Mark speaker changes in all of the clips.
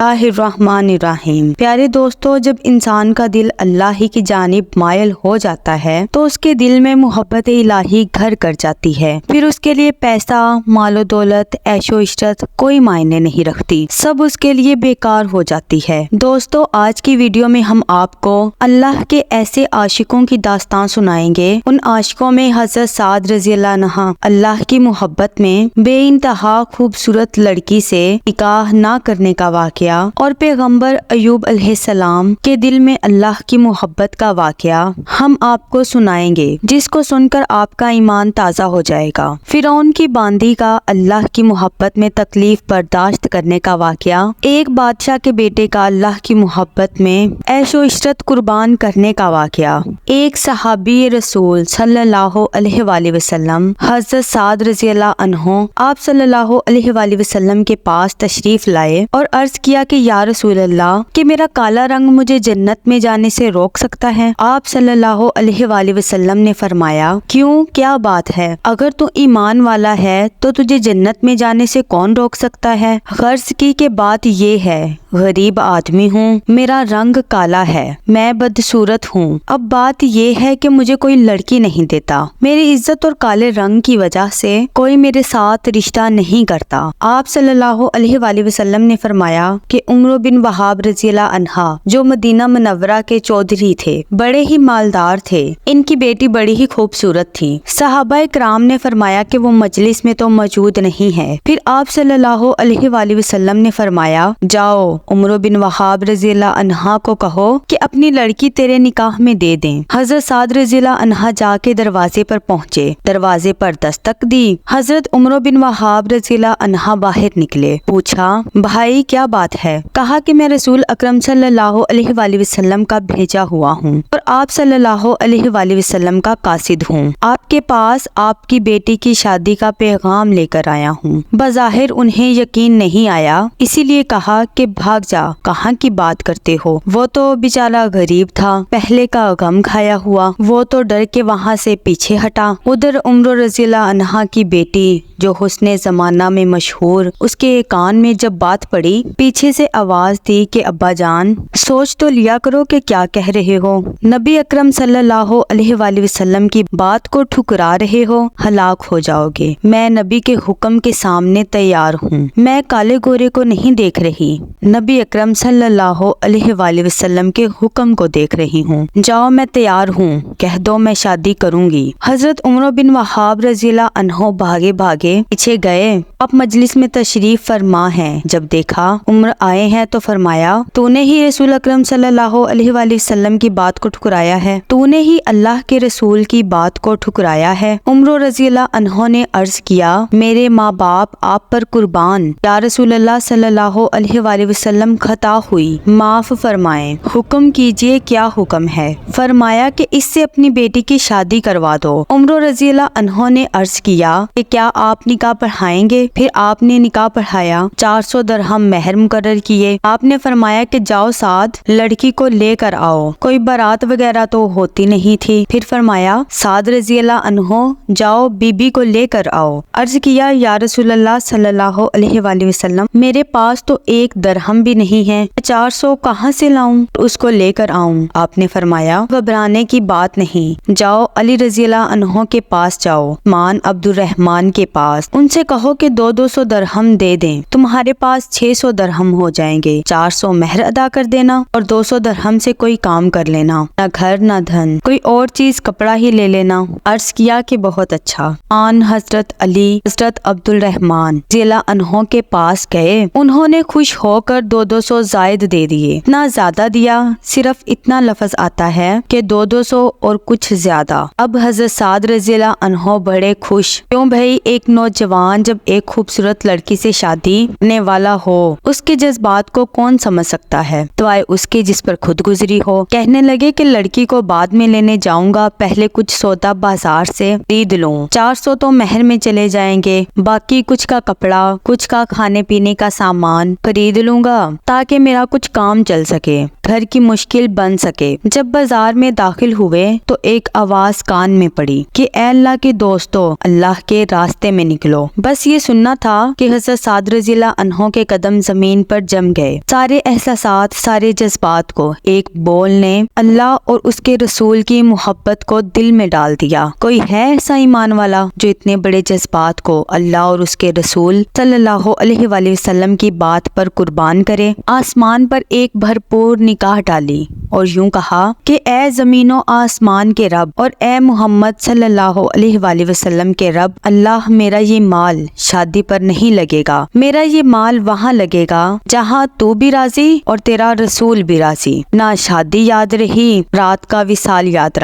Speaker 1: الرحمن الرحیم۔ پیارے دوستو، جب انسان کا دل اللہ ہی کی جانب مائل ہو جاتا ہے تو اس کے دل میں محبت الہی گھر کر جاتی ہے۔ پھر اس کے لیے پیسہ، مال و دولت، عیش و عشرت کوئی معنی نہیں رکھتی، سب اس کے لیے بیکار ہو جاتی ہے۔ دوستو، آج کی ویڈیو میں ہم آپ کو اللہ کے ایسے عاشقوں کی داستان سنائیں گے۔ ان عاشقوں میں حضرت سعد رضی اللہ عنہ اللہ کی محبت میں بے انتہا خوبصورت لڑکی سے نکاح نہ کرنے کا واقعہ اور پیغمبر ایوب علیہ السلام کے دل میں اللہ کی محبت کا واقعہ ہم آپ کو سنائیں گے، جس کو سن کر آپ کا ایمان تازہ ہو جائے گا۔ فرعون کی باندی کا اللہ کی محبت میں تکلیف برداشت کرنے کا واقعہ، ایک بادشاہ کے بیٹے کا اللہ کی محبت میں عیش و عشرت قربان کرنے کا واقعہ، ایک صحابی رسول صلی اللہ علیہ وآلہ وسلم حضرت سعد رضی اللہ عنہ آپ صلی اللہ علیہ وآلہ وسلم کے پاس تشریف لائے اور عرض کیا کہ یا رسول اللہ، کہ میرا کالا رنگ مجھے جنت میں جانے سے روک سکتا ہے؟ آپ صلی اللہ علیہ وآلہ وسلم نے فرمایا، کیوں، کیا بات ہے؟ اگر تو ایمان والا ہے تو تجھے جنت میں جانے سے کون روک سکتا ہے؟ غرض کی کہ بات یہ ہے، غریب آدمی ہوں، میرا رنگ کالا ہے، میں بدصورت ہوں، اب بات یہ ہے کہ مجھے کوئی لڑکی نہیں دیتا، میری عزت اور کالے رنگ کی وجہ سے کوئی میرے ساتھ رشتہ نہیں کرتا۔ آپ صلی اللہ علیہ وآلہ وسلم نے فرمایا کہ عمرو بن وہاب رضی اللہ عنہ جو مدینہ منورہ کے چودھری تھے، بڑے ہی مالدار تھے، ان کی بیٹی بڑی ہی خوبصورت تھی۔ صحابہ کرام نے فرمایا کہ وہ مجلس میں تو موجود نہیں ہے۔ پھر آپ صلی اللہ علیہ وآلہ وسلم نے فرمایا، جاؤ عمرو بن وہاب رضی اللہ عنہ کو کہو کہ اپنی لڑکی تیرے نکاح میں دے دیں۔ حضرت سعد رضی اللہ عنہ جا کے دروازے پر پہنچے، دروازے پر دستک دی، حضرت عمرو بن وہاب رضی اللہ عنہ باہر نکلے، پوچھا، بھائی کیا بات ہے؟ کہا کہ میں رسول اکرم صلی اللہ علیہ وآلہ وسلم کا بھیجا ہوا ہوں اور آپ صلی اللہ علیہ وآلہ وسلم کا قاصد ہوں، آپ کے پاس آپ کی بیٹی کی شادی کا پیغام لے کر آیا ہوں۔ بظاہر انہیں یقین نہیں آیا، اسی لیے کہا کہ بھاگ جا، کہاں کی بات کرتے ہو؟ وہ تو بیچارہ غریب تھا، پہلے کا غم کھایا ہوا، وہ تو ڈر کے وہاں سے پیچھے ہٹا۔ ادھر عمرو رضی اللہ عنہ کی بیٹی جو حسن زمانہ میں مشہور، اس کے کان میں جب بات پڑی، پیچھے سے آواز دی کہ ابا جان، سوچ تو لیا کرو کہ کیا کہہ رہے ہو، نبی اکرم صلی اللہ علیہ وآلہ وسلم کی بات کو ٹھکرا رہے ہو، ہلاک ہو جاؤ گے۔ میں نبی کے حکم کے سامنے تیار ہوں، میں کالے گورے کو نہیں دیکھ رہی، نبی اکرم صلی اللہ علیہ وآلہ وسلم کے حکم کو دیکھ رہی ہوں، جاؤ میں تیار ہوں، کہہ دو میں شادی کروں گی۔ حضرت عمرو بن وہاب رضی اللہ عنہ بھاگے بھاگے پیچھے گئے، اب مجلس میں تشریف فرما ہیں، جب دیکھا عمر آئے ہیں تو فرمایا، تو نے ہی رسول اکرم صلی اللہ علیہ وآلہ وسلم کی بات کو ٹھکرایا ہے، تو نے ہی اللہ کے رسول کی بات کو ٹھکرایا ہے۔ عمر رضی اللہ عنہ نے عرض کیا، میرے ماں باپ آپ پر قربان، یا رسول اللہ صلی اللہ علیہ وآلہ وسلم، خطا ہوئی، معاف فرمائیں، حکم کیجئے، کیا حکم ہے؟ فرمایا کہ اس سے اپنی بیٹی کی شادی کروا دو۔ عمر رضی اللہ عنہ نے عرض کیا کہ کیا آپ نکاح پڑھائیں گے؟ پھر آپ نے نکاح پڑھایا، 400 درہم مہر مقرر کیے۔ آپ نے فرمایا کہ جاؤ سعد، لڑکی کو لے کر آؤ، کوئی بارات وغیرہ تو ہوتی نہیں تھی۔ پھر فرمایا، سعد رضی اللہ عنہ، جاؤ بی بی کو لے کر آؤ۔ عرض کیا، یا رسول اللہ صلی اللہ علیہ وآلہ وسلم، میرے پاس تو 1 درہم بھی نہیں ہے، 400 کہاں سے لاؤں، اس کو لے کر آؤں؟ آپ نے فرمایا، گھبرانے کی بات نہیں، جاؤ علی رضی اللہ عنہ کے پاس جاؤ، مان عبد الرحمن کے پاس، ان سے کہو کہ 200 درہم دے دیں، تمہارے پاس 600 درہم ہو جائیں گے، 400 مہر ادا کر دینا اور 200 درہم سے کوئی کام کر لینا، نہ گھر نہ دھن، کوئی اور چیز کپڑا ہی لے لینا۔ عرض کیا کہ بہت اچھا۔ آن حضرت علی حضرت عبد الرحمن رضی اللہ عنہ کے پاس گئے، انہوں نے خوش ہو کر 200 زائد دے دیے۔ اتنا زیادہ دیا، صرف اتنا لفظ آتا ہے کہ 200 اور کچھ زیادہ۔ اب حضرت سعد رضی اللہ عنہ بڑے خوش، کیوں بھائی، ایک نوجوان جب ایک خوبصورت لڑکی سے شادی کرنے والا ہو، اس کے جذبات کو کون سمجھ سکتا ہے، تو آئے اس کے جس پر خود گزری ہو۔ کہنے لگے کہ لڑکی کو بعد میں لینے جاؤں گا، پہلے کچھ سودا بازار سے خرید لوں، 400 تو مہر میں چلے جائیں گے، باقی کچھ کا کپڑا، کچھ کا کھانے پینے کا سامان خرید لوں گا تاکہ میرا کچھ کام چل سکے، گھر کی مشکل بن سکے۔ جب بازار میں داخل ہوئے تو ایک آواز کان میں پڑی کہ اے اللہ کے دوستو، اللہ کے راستے میں نکلو۔ بس یہ سننا تھا کہ حضرت سعد رضی اللہ عنہ کے قدم زمین پر جم گئے۔ سارے احساسات، سارے جذبات کو ایک بول نے اللہ اور اس کے رسول کی محبت کو دل میں ڈال دیا۔ کوئی ہے ایسا ایمان والا جو اتنے بڑے جذبات کو اللہ اور اس کے رسول صلی اللہ علیہ وآلہ وسلم کی بات پر قربان کرے؟ آسمان پر ایک بھرپور نگاہ ڈالی اور یوں کہا کہ اے زمین و آسمان کے رب اور اے محمد صلی اللہ علیہ وآلہ وسلم کے رب، اللہ میرا یہ مال شادی پر نہیں لگے گا، میرا یہ مال وہاں لگے گا جہاں تو بھی راضی اور تیرا رسول بھی راضی۔ نہ شادی یاد رہی، رات کا وصال یاد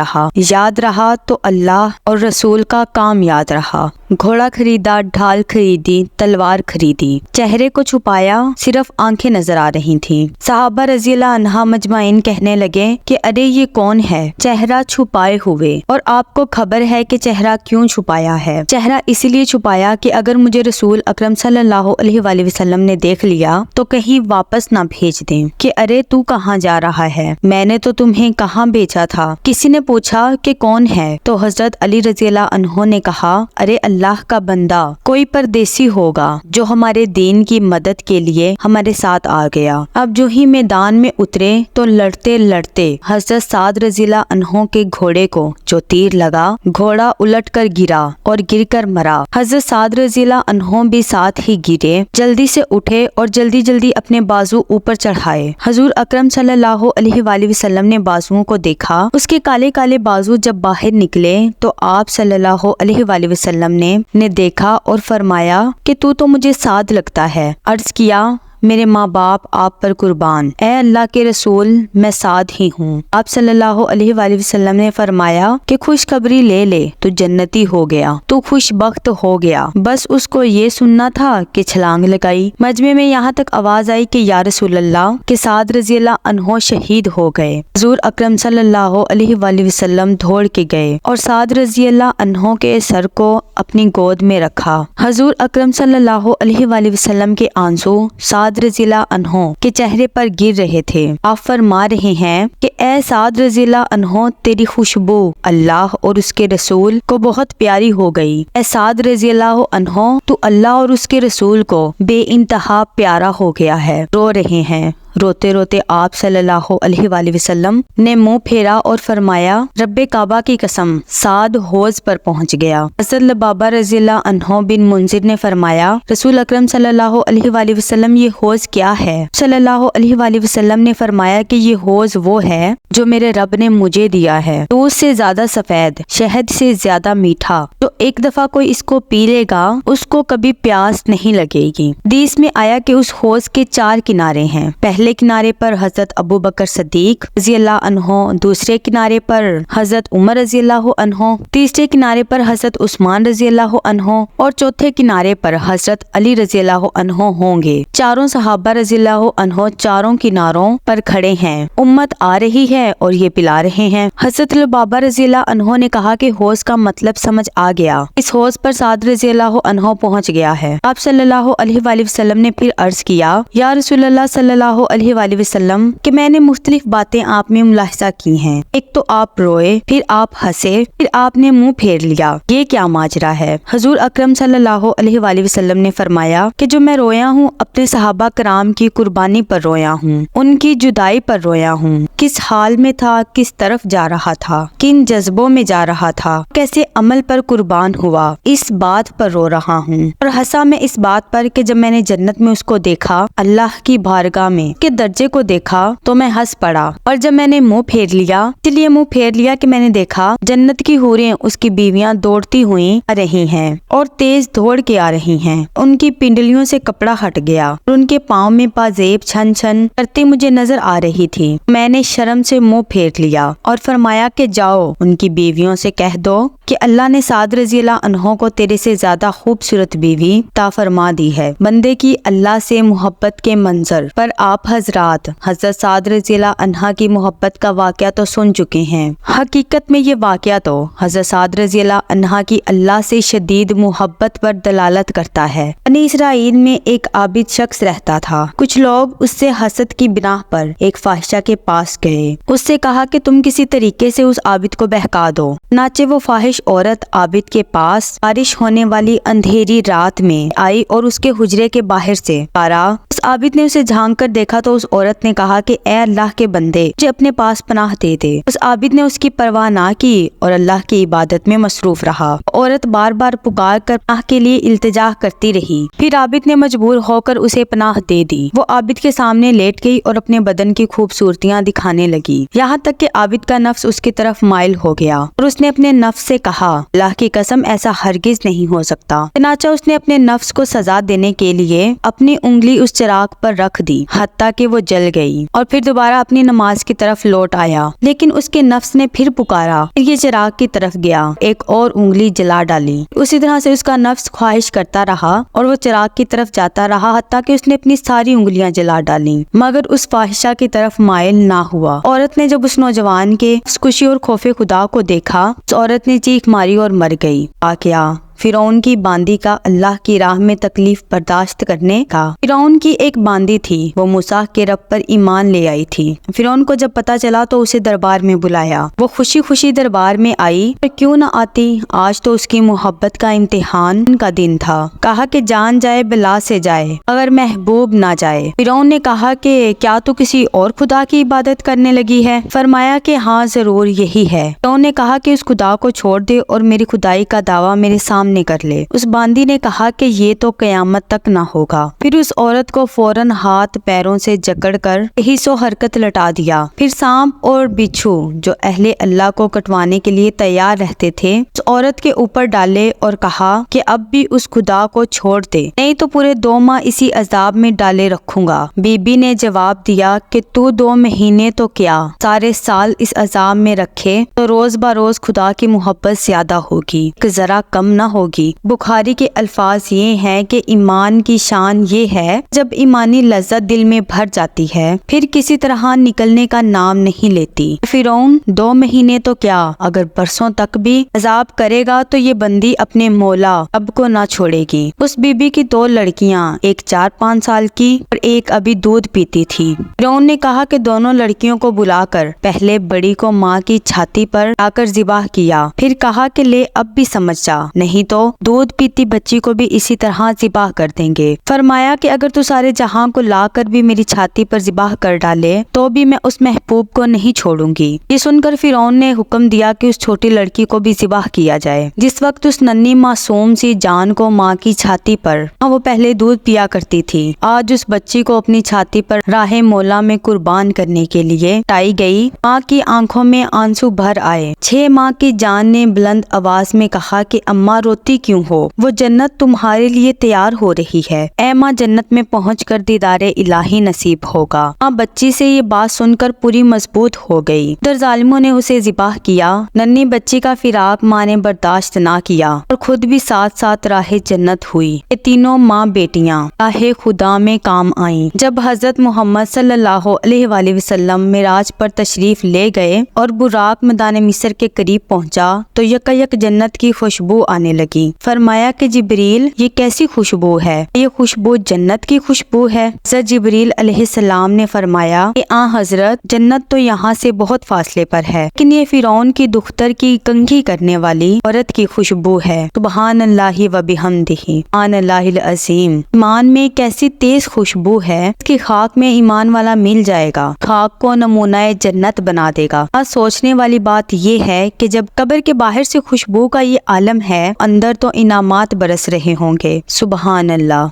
Speaker 1: رہا تو اللہ اور رسول کا کام یاد رہا۔ گھوڑا خریدا، ڈھال خریدی، تلوار خریدی، چہرے کو چھپایا، صرف آنکھیں نظر آ رہی تھیں۔ صحابہ رضی اللہ عنہ مجمعین کہنے لگے کہ ارے یہ کون ہے چہرہ چھپائے ہوئے، اور آپ کو خبر ہے کہ چہرہ کیوں چھپایا ہے؟ چہرہ اس لیے چھپایا کہ اگر مجھے رسول اکرم صلی اللہ علیہ وآلہ وسلم نے دیکھ لیا تو کہیں واپس نہ بھیج دیں کہ ارے تو کہاں جا رہا ہے، میں نے تو تمہیں کہاں بھیجا تھا۔ کسی نے پوچھا کہ کون ہے تو حضرت علی رضی اللہ عنہ نے کہا ارے اللہ کا بندہ، کوئی پردیسی ہوگا جو ہمارے دین کی مدد کے لیے ہمارے ساتھ آ گیا۔ اب جو ہی میدان میں اترے تو لڑتے لڑتے حضرت سعد رضی اللہ عنہ کے گھوڑے کو جو تیر لگا، گھوڑا الٹ کر گرا اور گر کر مرا۔ حضرت سعد رضی اللہ عنہ بھی ساتھ ہی گرے، جلدی سے اٹھے اور جلدی جلدی اپنے بازو اوپر چڑھائے۔ حضور اکرم صلی اللہ علیہ وآلہ وسلم نے بازوؤں کو دیکھا، اس کے کالے کالے بازو جب باہر نکلے تو آپ صلی اللہ علیہ وآلہ وسلم نے دیکھا اور فرمایا کہ تو مجھے سعد لگتا ہے۔ عرض کیا میرے ماں باپ آپ پر قربان، اے اللہ کے رسول میں سعد ہی ہوں۔ آپ صلی اللہ علیہ وآلہ وسلم نے فرمایا کہ خوشخبری لے تو جنتی ہو گیا، تو خوش بخت ہو گیا۔ بس اس کو یہ سننا تھا کہ چھلانگ لگائی۔ مجمع میں یہاں تک آواز آئی کہ یا رسول اللہ کہ سعد رضی اللہ عنہ شہید ہو گئے۔ حضور اکرم صلی اللہ علیہ وآلہ وسلم دوڑ کے گئے اور سعد رضی اللہ عنہ کے سر کو اپنی گود میں رکھا۔ حضور اکرم صلی اللہ علیہ وآلہ وسلم کے آنسو سعد رضی اللہ عنہ کے چہرے پر گر رہے تھے۔ آپ فرما رہے ہیں کہ اے سعد رضی اللہ عنہ، تیری خوشبو اللہ اور اس کے رسول کو بہت پیاری ہو گئی۔ اے سعد رضی اللہ عنہ، تو اللہ اور اس کے رسول کو بے انتہا پیارا ہو گیا ہے۔ رو رہے ہیں۔ روتے روتے آپ صلی اللہ علیہ وآلہ وسلم نے منہ پھیرا اور فرمایا رب کعبہ کی قسم، سعد حوض پر پہنچ گیا۔ حضرت لبابہ رضی اللہ عنہ بن منذر نے فرمایا رسول اکرم صلی اللہ علیہ وآلہ وسلم یہ حوض کیا ہے؟ صلی اللہ علیہ وآلہ وسلم نے فرمایا کہ یہ حوض وہ ہے جو میرے رب نے مجھے دیا ہے، دودھ سے زیادہ سفید، شہد سے زیادہ میٹھا، تو ایک دفعہ کوئی اس کو پی لے گا اس کو کبھی پیاس نہیں لگے گی۔ حدیث میں آیا کہ اس حوض کے 4 کنارے ہیں۔ پہلے کنارے پر حضرت ابو بکر صدیق رضی اللہ عنہ، دوسرے کنارے پر حضرت عمر رضی اللہ عنہ، تیسرے کنارے پر حضرت عثمان رضی اللہ عنہ اور چوتھے کنارے پر حضرت علی رضی اللہ عنہ ہوں گے۔ چاروں صحابہ رضی اللہ عنہ چاروں کناروں پر کھڑے ہیں، امت آ رہی ہے اور یہ پلا رہے ہیں۔ حضرت لبابہ رضی اللہ عنہ نے کہا کہ حوض کا مطلب سمجھ آ گیا، اس حوض پر سعد رضی اللہ عنہ پہنچ گیا ہے۔ آپ صلی اللہ علیہ وآلہ وسلم نے پھر عرض کیا یا رسول اللہ صلی اللہ علیہ وآلہ وسلم کہ میں نے مختلف باتیں آپ میں ملاحظہ کی ہیں، ایک تو آپ روئے، پھر آپ ہنسے، پھر آپ نے منہ پھیر لیا، یہ کیا ماجرا ہے؟ حضور اکرم صلی اللہ علیہ وآلہ وسلم نے فرمایا کہ جو میں رویا ہوں اپنے صحابہ کرام کی قربانی پر رویا ہوں، ان کی جدائی پر رویا ہوں، کس حال میں تھا، کس طرف جا رہا تھا، کن جذبوں میں جا رہا تھا، کیسے عمل پر قربان ہوا، اس بات پر رو رہا ہوں۔ اور ہنسا میں اس بات پر کہ جب میں نے جنت میں اس کو دیکھا، اللہ کی بارگاہ میں کے درجے کو دیکھا تو میں ہنس پڑا، اور جب میں نے منہ پھیر لیا اس لیے منہ پھیر لیا کہ میں نے دیکھا جنت کی حوریں اس کی بیویاں دوڑتی ہوئی آ رہی ہیں اور تیز دوڑ کے آ رہی ہیں، ان کی پنڈلیوں سے کپڑا ہٹ گیا اور ان کے پاؤں میں پازیب چھن چھن کرتی مجھے نظر آ رہی تھی۔ میں نے شرم سے منہ پھیر لیا اور فرمایا کہ جاؤ ان کی بیویوں سے کہہ دو کہ اللہ نے سعد رضی اللہ عنہ کو تیرے سے زیادہ خوبصورت بیوی عطا فرما دی ہے۔ بندے کی اللہ سے محبت کے منظر پر آپ حضرات حضرت سعد رضی اللہ عنہ کی محبت کا واقعہ تو سن چکے ہیں۔ حقیقت میں یہ واقعہ تو حضرت سعد رضی اللہ عنہ کی اللہ سے شدید محبت پر دلالت کرتا ہے۔ بنی اسرائیل میں ایک عابد شخص رہتا تھا۔ کچھ لوگ اس سے حسد کی بنا پر ایک فاحشہ کے پاس گئے، اس سے کہا کہ تم کسی طریقے سے اس عابد کو بہکا دو۔ چنانچہ وہ فاحش عورت عابد کے پاس بارش ہونے والی اندھیری رات میں آئی اور اس کے حجرے کے باہر سے پارا۔ اس عابد نے اسے جھانک کر دیکھا تو اس عورت نے کہا کہ اے اللہ کے بندے، مجھے اپنے پاس پناہ دے دے۔ اس عابد نے اس کی پرواہ نہ کی اور اللہ کی عبادت میں مصروف رہا۔ عورت بار بار پکار کر پناہ کے لیے التجا کرتی رہی، پھر عابد نے مجبور ہو کر اسے پناہ دے دی۔ وہ عابد کے سامنے لیٹ گئی اور اپنے بدن کی خوبصورتیاں دکھانے لگی، یہاں تک کہ عابد کا نفس اس کی طرف مائل ہو گیا اور اس نے اپنے نفس سے کہا اللہ کی قسم ایسا ہرگز نہیں ہو سکتا۔ چنانچہ اس نے اپنے نفس کو سزا دینے کے لیے اپنی انگلی اس چراغ پر رکھ دی حتیٰ کہ وہ جل گئی، اور پھر دوبارہ اپنی نماز کی طرف لوٹ آیا، لیکن اس کے نفس نے پھر پکارا، پھر یہ چراغ کی طرف گیا، ایک اور انگلی جلا ڈالی۔ اسی طرح سے اس کا نفس خواہش کرتا رہا اور وہ چراغ کی طرف جاتا رہا حتیٰ کہ اس نے اپنی ساری انگلیاں جلا ڈالیں، مگر اس فاحشہ کی طرف مائل نہ ہوا۔ عورت نے جب اس نوجوان کے خوشی اور خوف خدا کو دیکھا، اس عورت نے چیخ ماری اور مر گئی۔ واقعہ فرعون کی باندی کا اللہ کی راہ میں تکلیف برداشت کرنے کا۔ فرعون کی ایک باندی تھی، وہ موسیٰ کے رب پر ایمان لے آئی تھی۔ فرعون کو جب پتا چلا تو اسے دربار میں بلایا۔ وہ خوشی خوشی دربار میں آئی، پر کیوں نہ آتی، آج تو اس کی محبت کا امتحان کا دن تھا۔ کہا کہ جان جائے بلا سے جائے اگر محبوب نہ جائے۔ فرعون نے کہا کہ کیا تو کسی اور خدا کی عبادت کرنے لگی ہے؟ فرمایا کہ ہاں ضرور یہی ہے۔ فرعون نے کہا کہ اس خدا کو چھوڑ دے اور میری خدائی کا دعویٰ میرے سامنے کر لے۔ اس باندی نے کہا کہ یہ تو قیامت تک نہ ہوگا۔ پھر اس عورت کو فوراً ہاتھ پیروں سے جکڑ کر حس و حرکت لٹا دیا۔ پھر سانپ اور بچھو جو اہل اللہ کو کٹوانے کے لیے تیار رہتے تھے اس عورت کے اوپر ڈالے اور کہا کہ اب بھی اس خدا کو چھوڑ دے، نہیں تو پورے 2 ماہ اسی عذاب میں ڈالے رکھوں گا۔ بی بی نے جواب دیا کہ تو 2 مہینے تو کیا، سارے سال اس عذاب میں رکھے تو روز بروز خدا کی محبت زیادہ ہوگی کہ ذرا کم نہ ہوگی۔ بخاری کے الفاظ یہ ہیں کہ ایمان کی شان یہ ہے جب ایمانی لذت دل میں بھر جاتی ہے پھر کسی طرح نکلنے کا نام نہیں لیتی۔ فرعون 2 مہینے تو کیا اگر برسوں تک بھی عذاب کرے گا تو یہ بندی اپنے مولا اب کو نہ چھوڑے گی۔ اس بی بی کی 2 لڑکیاں، ایک 4-5 سال کی اور ایک ابھی دودھ پیتی تھی۔ فرعون نے کہا کہ دونوں لڑکیوں کو بلا کر پہلے بڑی کو ماں کی چھاتی پر لا کر ذبح کیا، پھر کہا کہ لے اب بھی سمجھ جا، نہیں تو دودھ پیتی بچی کو بھی اسی طرح ذبح کر دیں گے۔ فرمایا کہ اگر تو سارے جہاں کو لا کر بھی میری چھاتی پر ذبح کر ڈالے تو بھی میں اس محبوب کو نہیں چھوڑوں گی۔ یہ سن کر فرعون نے حکم دیا کہ اس چھوٹی لڑکی کو بھی ذبح کیا جائے۔ جس وقت اس ننھی معصوم سی جان کو ماں کی چھاتی پر، وہ پہلے دودھ پیا کرتی تھی، آج اس بچی کو اپنی چھاتی پر راہ مولا میں قربان کرنے کے لیے ٹائی گئی، ماں کی آنکھوں میں آنسو بھر آئے۔ 6 ماہ کی جان نے بلند آواز میں کہا کہ اماں روتی کیوں ہو؟ وہ جنت تمہارے لیے تیار ہو رہی ہے، اے ماں جنت میں پہنچ کر دیدار الہی نصیب ہوگا۔ ماں بچی سے یہ بات سن کر پوری مضبوط ہو گئی۔ ادھر ظالموں نے اسے ذبح کیا۔ ننھی بچی کا فراق ماں نے برداشت نہ کیا اور خود بھی ساتھ ساتھ راہ جنت ہوئی۔ یہ تینوں ماں بیٹیاں راہ خدا میں کام آئیں۔ جب حضرت محمد صلی اللہ علیہ وآلہ وسلم معراج پر تشریف لے گئے اور براق میدان مصر کے قریب پہنچا تو یکایک جنت کی خوشبو آنے لگی۔ فرمایا کہ جبریل یہ کیسی خوشبو ہے؟ یہ خوشبو جنت کی خوشبو ہے۔ حضرت جبریل علیہ السلام نے فرمایا کہ حضرت جنت تو یہاں سے بہت فاصلے پر ہے، لیکن یہ فرعون کی دختر کی کنگھی کرنے والی عورت کی خوشبو ہے۔ سبحان اللہ و بحمدہ، سبحان اللہ العظیم۔ ایمان میں کیسی تیز خوشبو ہے، اس کی خاک میں ایمان والا مل جائے گا، خاک کو نمونہ جنت بنا دے گا۔ آج سوچنے والی بات یہ ہے کہ جب قبر کے باہر سے خوشبو کا یہ عالم ہے، اندر تو انعامات برس رہے ہوں گے۔ سبحان اللہ۔